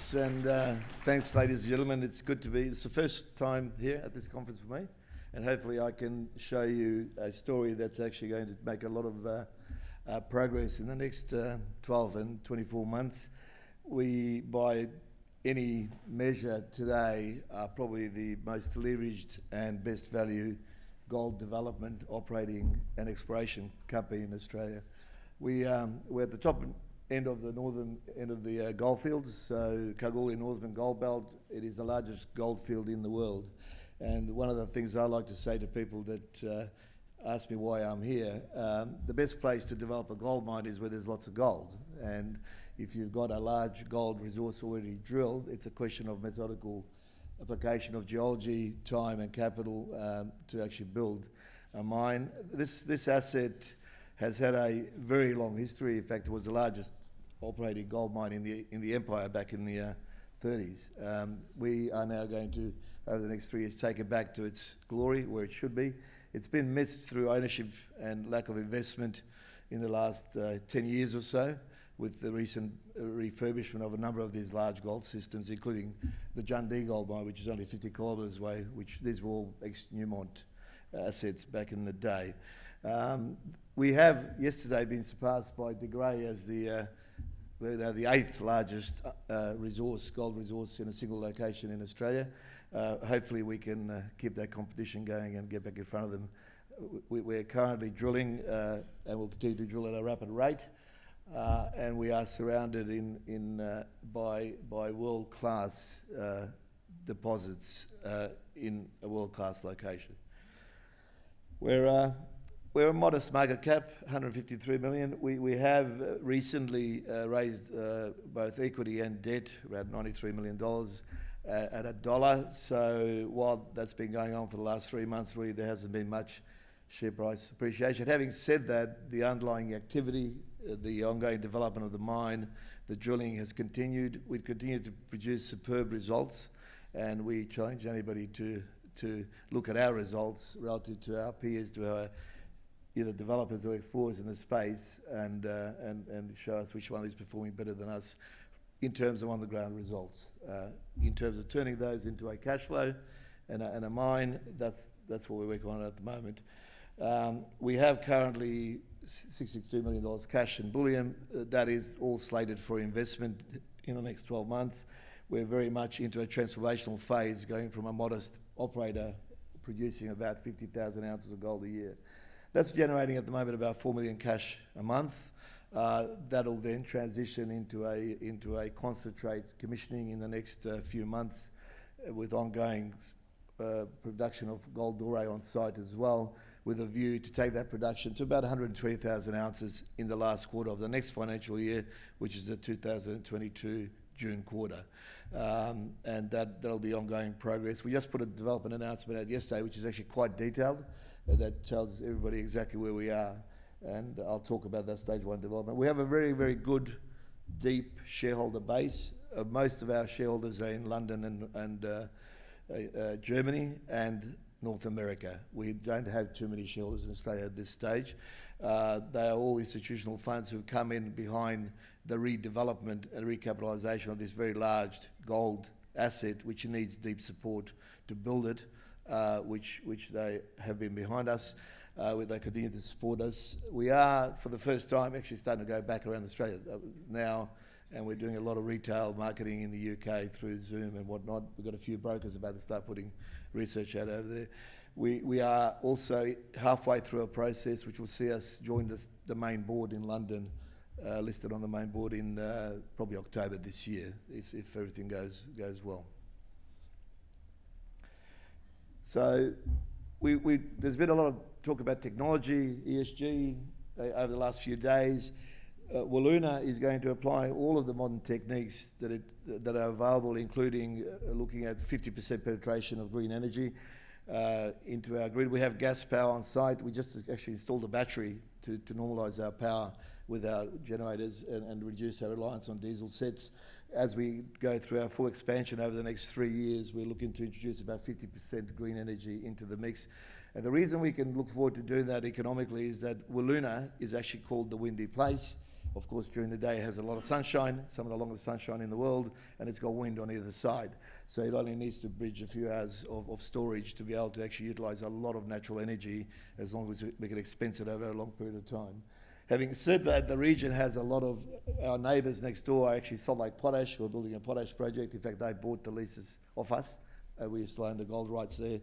Thanks, and thanks, ladies and gentlemen. It's good to be. It's the first time here at this conference for me, and hopefully I can show you a story that's actually going to make a lot of progress in the next 12 and 24 months. We, by any measure today, are probably the most leveraged and best value gold development, operating and exploration company in Australia. We're at the top end of the northern end of the goldfields, so Kalgoorlie Northern Gold Belt. It is the largest gold field in the world. And one of the things I like to say to people that ask me why I'm here, the best place to develop a gold mine is where there's lots of gold. And if you've got a large gold resource already drilled, it's a question of methodical application of geology, time and capital to actually build a mine. This asset has had a very long history. In fact, it was the largest operating gold mine in the empire back in the 30s. We are now going to, over the next 3 years, take it back to its glory, where it should be. It's been missed through ownership and lack of investment in the last 10 years or so, with the recent refurbishment of a number of these large gold systems, including the Jundee gold mine, which is only 50 kilometres away, which these were all ex-Newmont assets back in the day. We have yesterday been surpassed by De Grey as the 8th largest gold resource in a single location in Australia. Hopefully we can keep that competition going and get back in front of them. We're currently drilling and we'll continue to drill at a rapid rate. And we are surrounded by world-class deposits in a world-class location. We're a modest market cap, 153 million. We have recently raised both equity and debt, around $93 million at $1. So while that's been going on for the last 3 months, really there hasn't been much share price appreciation. Having said that, the underlying activity, the ongoing development of the mine, the drilling has continued. We've continued to produce superb results, and we challenge anybody to look at our results relative to our peers, to our either developers or explorers in the space, and show us which one is performing better than us in terms of on-the-ground results. In terms of turning those into a cash flow and a mine, that's what we're working on at the moment. We have currently $62 million cash in bullion. That is all slated for investment in the next 12 months. We're very much into a transformational phase, going from a modest operator producing about 50,000 ounces of gold a year. That's generating at the moment about 4 million cash a month. That'll then transition into a concentrate commissioning in the next few months, with ongoing production of gold doré on site as well, with a view to take that production to about 120,000 ounces in the last quarter of the next financial year, which is the 2022 June quarter. And that'll be ongoing progress. We just put a development announcement out yesterday, which is actually quite detailed, that tells everybody exactly where we are. And I'll talk about that stage 1 development. We have a very, very good, deep shareholder base. Most of our shareholders are in London and Germany and North America. We don't have too many shareholders in Australia at this stage. They are all institutional funds who've come in behind the redevelopment and recapitalisation of this very large gold asset, which needs deep support to build it, which they have been behind us. They continue to support us. We are, for the first time, actually starting to go back around Australia now, and we're doing a lot of retail marketing in the UK through Zoom and whatnot. We've got a few brokers about to start putting research out over there. We are also halfway through a process which will see us join the main board in London, listed on the main board in probably October this year, if everything goes well. So there's been a lot of talk about technology, ESG, over the last few days. Wiluna is going to apply all of the modern techniques that are available, including looking at 50% penetration of green energy into our grid. We have gas power on site. We just actually installed a battery to normalise our power with our generators and reduce our reliance on diesel sets. As we go through our full expansion over the next 3 years, we're looking to introduce about 50% green energy into the mix. And the reason we can look forward to doing that economically is that Wiluna is actually called the Windy Place. Of course, during the day it has a lot of sunshine, some of the longest sunshine in the world, and it's got wind on either side. So it only needs to bridge a few hours of storage to be able to actually utilise a lot of natural energy, as long as we can expense it over a long period of time. Having said that, the region has a lot of, our neighbours next door are actually Salt Lake Potash, who are building a potash project. In fact, they bought the leases off us. We used to own the gold rights there.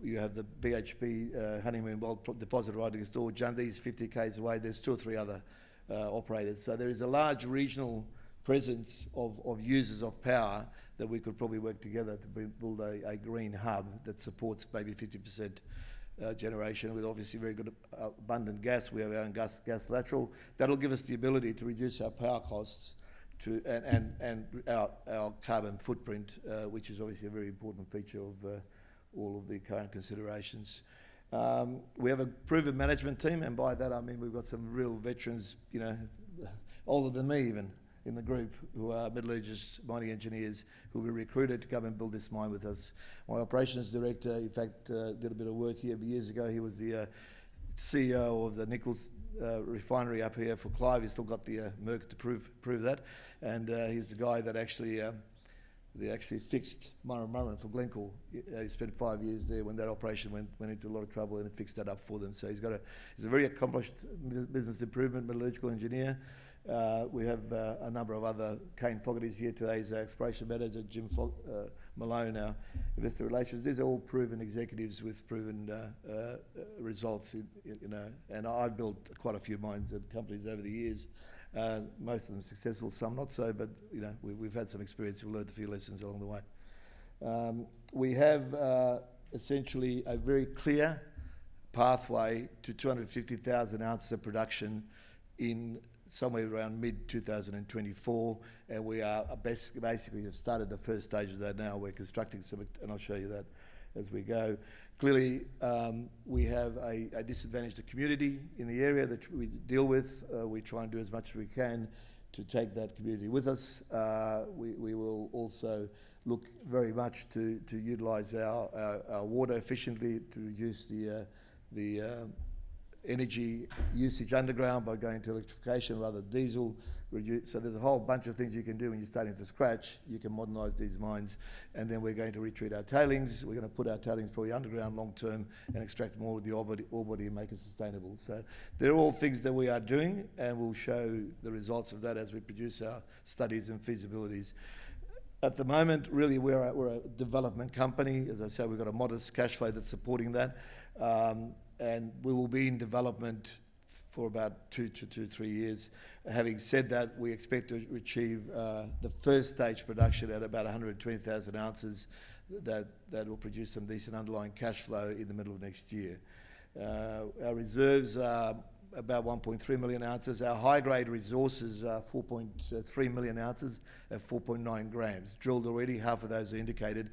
You have the BHP Honeymoon Gold deposit right next door. Jundee's 50 k's away. There's 2 or 3 other operators. So there is a large regional presence of users of power that we could probably work together to build a green hub that supports maybe 50% generation, with obviously very good abundant gas. We have our own gas lateral. That'll give us the ability to reduce our power costs and our carbon footprint, which is obviously a very important feature of all of the current considerations. We have a proven management team, and by that I mean we've got some real veterans, you know, older than me even, in the group, who are metallurgists, mining engineers, who we recruited to come and build this mine with us. My operations director, in fact, did a bit of work here years ago. He was the CEO of the nickel refinery up here for Clive. He's still got the Merc to prove that, and he's the guy that actually they actually fixed Murrin for Glencore. He spent 5 years there when that operation went into a lot of trouble, and fixed that up for them. So he's a very accomplished business improvement metallurgical engineer. We have a number of other. Kane Fogarty's here today. He's our exploration manager. Jim Malone, our investor relations. These are all proven executives with proven results. You know, and I've built quite a few mines and companies over the years. Most of them successful, some not so. But you know, we've had some experience. We've learned a few lessons along the way. We have essentially a very clear pathway to 250,000 ounces of production in somewhere around mid-2024, and we are basically have started the first stage of that now. We're constructing some, and I'll show you that as we go. Clearly, we have a disadvantaged community in the area that we deal with. We try and do as much as we can to take that community with us. We will also look very much to utilise our water efficiently to reduce the energy usage underground by going to electrification rather than diesel. So there's a whole bunch of things you can do when you're starting from scratch. You can modernise these mines, and then we're going to retreat our tailings. We're going to put our tailings probably underground long term and extract more of the ore body and make it sustainable. So they're all things that we are doing, and we'll show the results of that as we produce our studies and feasibilities. At the moment, really, we're a development company. As I said, we've got a modest cash flow that's supporting that. And we will be in development for about 2 to 3 years. Having said that, we expect to achieve the first stage production at about 120,000 ounces that will produce some decent underlying cash flow in the middle of next year. Our reserves are about 1.3 million ounces. Our high-grade resources are 4.3 million ounces at 4.9 grams. Drilled already, half of those are indicated.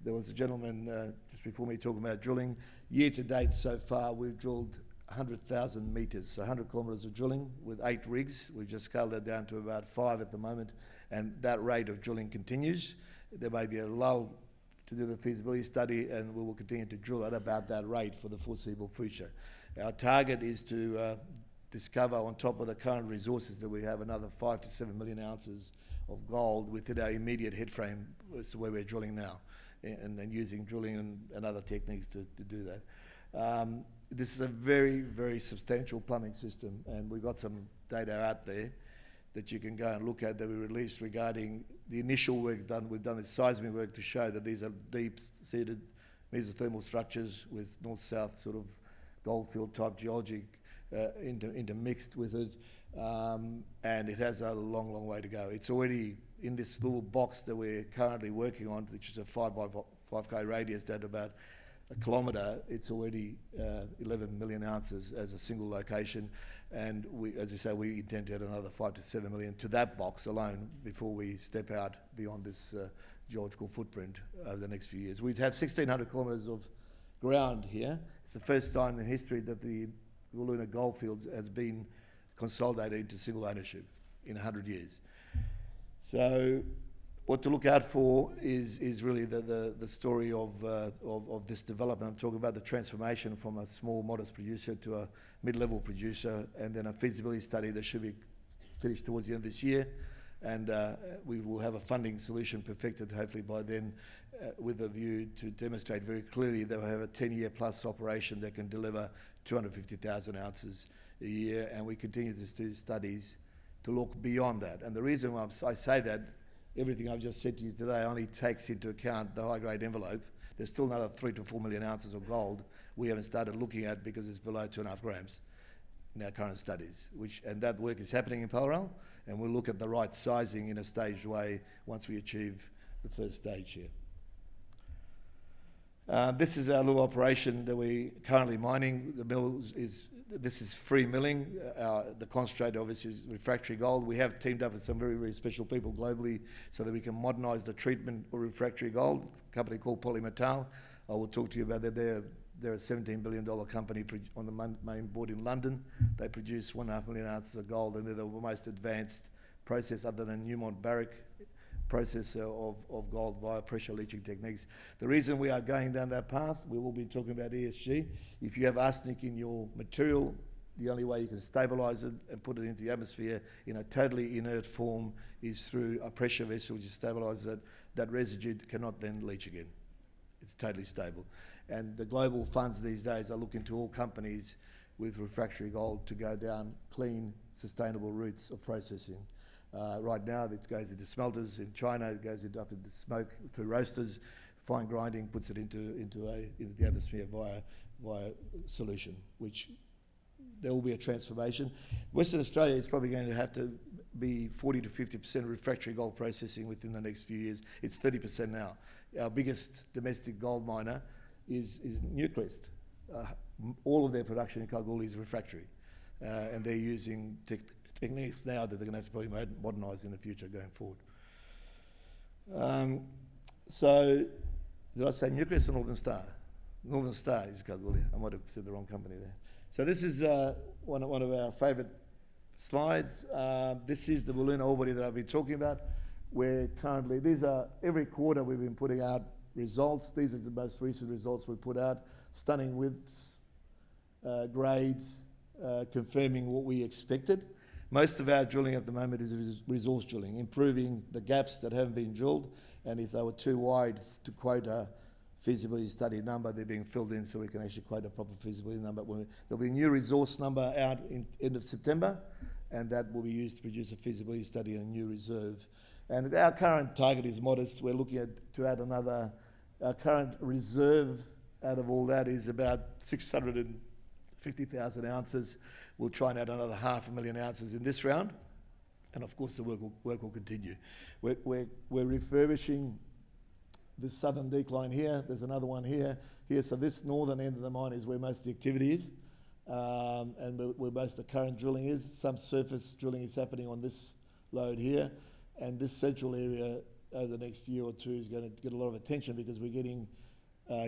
There was a gentleman just before me talking about drilling. Year to date so far, we've drilled 100,000 metres, so 100 kilometres of drilling with 8 rigs. We've just scaled that down to about 5 at the moment, and that rate of drilling continues. There may be a lull to do the feasibility study, and we will continue to drill at about that rate for the foreseeable future. Our target is to discover, on top of the current resources that we have, another 5 to 7 million ounces of gold within our immediate headframe as to where we're drilling now, and using drilling and other techniques to do that. This is a very, very substantial plumbing system, and we've got some data out there that you can go and look at that we released regarding the initial work done. We've done this seismic work to show that these are deep-seated mesothermal structures with north-south sort of goldfield type geology intermixed with it, and it has a long, long way to go. It's already in this little box that we're currently working on, which is a 5k radius down to about a kilometre. It's already 11 million ounces as a single location, and as we say, we intend to add another 5 to 7 million to that box alone before we step out beyond this geological footprint over the next few years. We have 1,600 kilometres of ground here. It's the first time in history that the Wiluna Goldfields has been consolidated into single ownership in 100 years. So what to look out for is really the story of this development. I'm talking about the transformation from a small, modest producer to a mid-level producer, and then a feasibility study that should be finished towards the end of this year, and we will have a funding solution perfected hopefully by then, with a view to demonstrate very clearly that we have a 10-year plus operation that can deliver 250,000 ounces a year, and we continue to do studies to look beyond that. And the reason why I say that, everything I've just said to you today only takes into account the high-grade envelope. There's still another 3 to 4 million ounces of gold we haven't started looking at because it's below 2.5 grams in our current studies, and that work is happening in parallel, and we'll look at the right sizing in a staged way once we achieve the first stage here. This is our little operation that we're currently mining. The mill this is free milling. The concentrate obviously is refractory gold. We have teamed up with some very, very special people globally so that we can modernise the treatment of refractory gold, a company called POLYMETAL. I will talk to you about that. They're a $17 billion company on the main board in London. They produce 1.5 million ounces of gold, and they're the most advanced process other than Newmont Barrick process of gold via pressure leaching techniques. The reason we are going down that path, we will be talking about ESG. If you have arsenic in your material, the only way you can stabilise it and put it into the atmosphere in a totally inert form is through a pressure vessel which stabilises it. That residue cannot then leach again. It's totally stable. And the global funds these days are looking to all companies with refractory gold to go down clean, sustainable routes of processing. Right now, it goes into smelters in China. It goes up into smoke through roasters, fine grinding, puts it into the atmosphere via solution, which there will be a transformation. Western Australia is probably going to have to be 40 to 50% refractory gold processing within the next few years. It's 30% now. Our biggest domestic gold miner is Newcrest. All of their production in Kalgoorlie is refractory, and they're using techniques now that they're going to have to probably modernise in the future going forward. So, did I say Newcrest or Northern Star? Northern Star is Kalgoorlie. I might have said the wrong company there. So this is one of our favourite slides. This is the Wiluna ore body that I've been talking about. We're currently, every quarter we've been putting out results. These are the most recent results we put out. Stunning widths, grades, confirming what we expected. Most of our drilling at the moment is resource drilling, improving the gaps that haven't been drilled, and if they were too wide to quote a feasibility study number, they're being filled in so we can actually quote a proper feasibility number. There'll be a new resource number out in end of September, and that will be used to produce a feasibility study and a new reserve. And our current target is modest. We're looking to add another, our current reserve out of all that is about 650,000 ounces. We'll try and add another 500,000 ounces in this round, and of course the work will continue. We're refurbishing this southern decline here. There's another one here. So this northern end of the mine is where most of the activity is, and where most of the current drilling is. Some surface drilling is happening on this lode here, and this central area over the next year or two is going to get a lot of attention because we're getting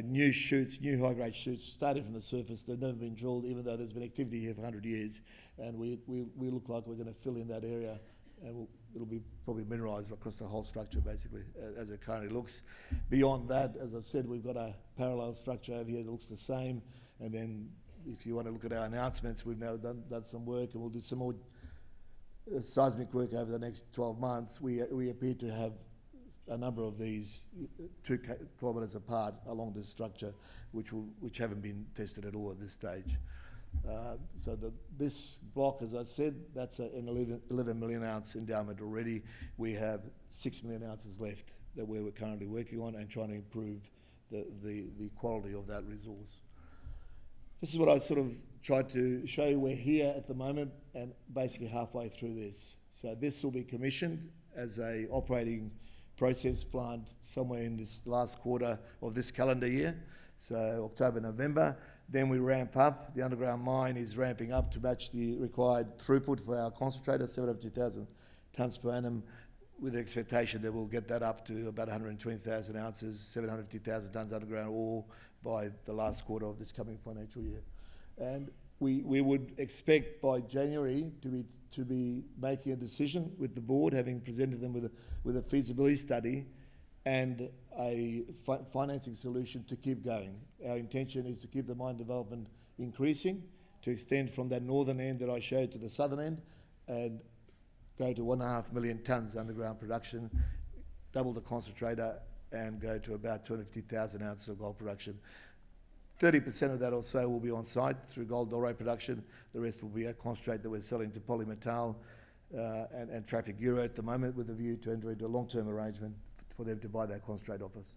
new shoots, new high-grade shoots starting from the surface. They've never been drilled, even though there's been activity here for 100 years. And we look like we're going to fill in that area, and it'll be probably mineralised across the whole structure, basically, as it currently looks. Beyond that, as I said, we've got a parallel structure over here that looks the same. And then if you want to look at our announcements, we've now done some work, and we'll do some more seismic work over the next 12 months. We appear to have a number of these 2 kilometres apart along this structure, which haven't been tested at all at this stage. So this block, as I said, that's an 11 million ounce endowment already. We have 6 million ounces left that we're currently working on and trying to improve the quality of that resource. This is what I sort of tried to show you. We're here at the moment and basically halfway through this. So this will be commissioned as a operating process plant somewhere in this last quarter of this calendar year, so October, November. Then we ramp up. The underground mine is ramping up to match the required throughput for our concentrator, 702,000 tonnes per annum, with the expectation that we'll get that up to about 120,000 ounces, 750,000 tonnes underground ore by the last quarter of this coming financial year. And we would expect by January to be making a decision with the board, having presented them with a feasibility study and a financing solution to keep going. Our intention is to keep the mine development increasing, to extend from that northern end that I showed to the southern end, and go to 1.5 million tonnes underground production, double the concentrator, and go to about 250,000 ounces of gold production. 30% of that or so will be on site through gold doré production. The rest will be a concentrate that we're selling to POLYMETAL and Traffic Euro at the moment, with a view to enter into a long-term arrangement for them to buy that concentrate off us.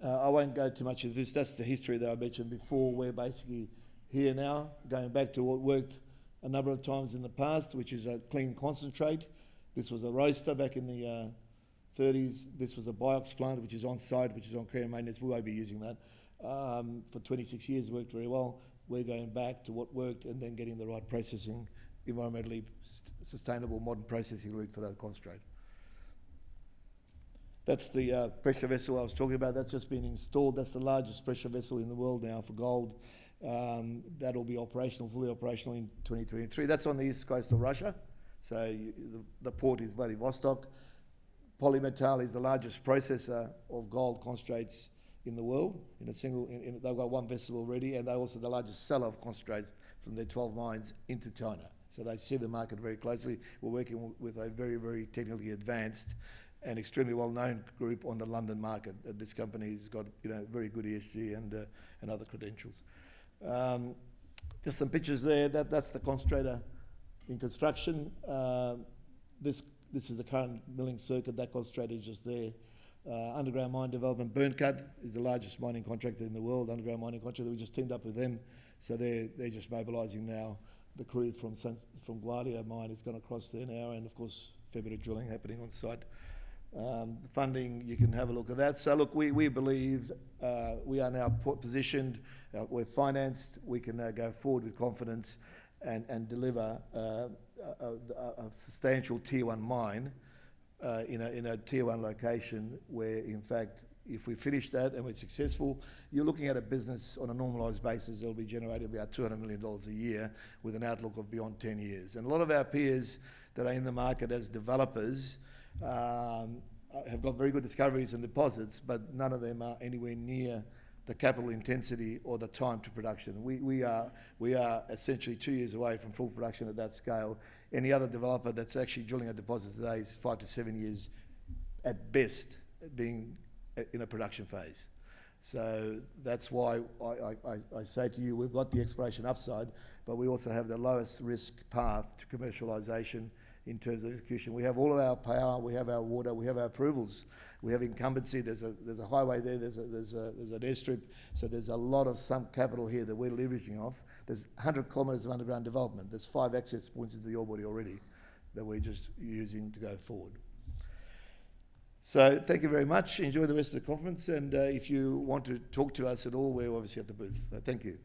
I won't go too much into this. That's the history that I mentioned before. We're basically here now, going back to what worked a number of times in the past, which is a clean concentrate. This was a roaster back in the 30s. This was a BIOX plant, which is on site, which is on care and maintenance. We won't be using that. For 26 years, worked very well. We're going back to what worked and then getting the right processing, environmentally sustainable modern processing route for that concentrate. That's the pressure vessel I was talking about. That's just been installed. That's the largest pressure vessel in the world now for gold. That'll be operational, fully operational in 2023. That's on the east coast of Russia. So the port is Vladivostok. POLYMETAL is the largest processor of gold concentrates in the world. They've got one vessel already, and they're also the largest seller of concentrates from their 12 mines into China. So they see the market very closely. We're working with a very, very technically advanced and extremely well-known group on the London market. This company's got very good ESG and other credentials. Just some pictures there. That's the concentrator in construction. This is the current milling circuit. That concentrator is just there. Underground mine development. Burncut is the largest mining contractor in the world, underground mining contractor. We just teamed up with them. So they're just mobilising now. The crew from Gladia mine has gone across there now, and of course, a fair bit of drilling happening on site. The funding, you can have a look at that. So look, we believe we are now positioned, we're financed, we can now go forward with confidence and deliver a substantial tier 1 mine in a tier 1 location where, in fact, if we finish that and we're successful, you're looking at a business on a normalised basis that'll be generating about $200 million a year with an outlook of beyond 10 years. And a lot of our peers that are in the market as developers have got very good discoveries and deposits, but none of them are anywhere near the capital intensity or the time to production. We are essentially 2 years away from full production at that scale. Any other developer that's actually drilling a deposit today is 5 to 7 years at best being in a production phase. So that's why I say to you, we've got the exploration upside, but we also have the lowest risk path to commercialisation in terms of execution. We have all of our power, we have our water, we have our approvals, we have incumbency. There's a highway there, there's an airstrip, so there's a lot of sunk capital here that we're leveraging off. There's 100 kilometres of underground development. There's 5 access points into the ore body already that we're just using to go forward. So thank you very much. Enjoy the rest of the conference, and if you want to talk to us at all, we're obviously at the booth. Thank you.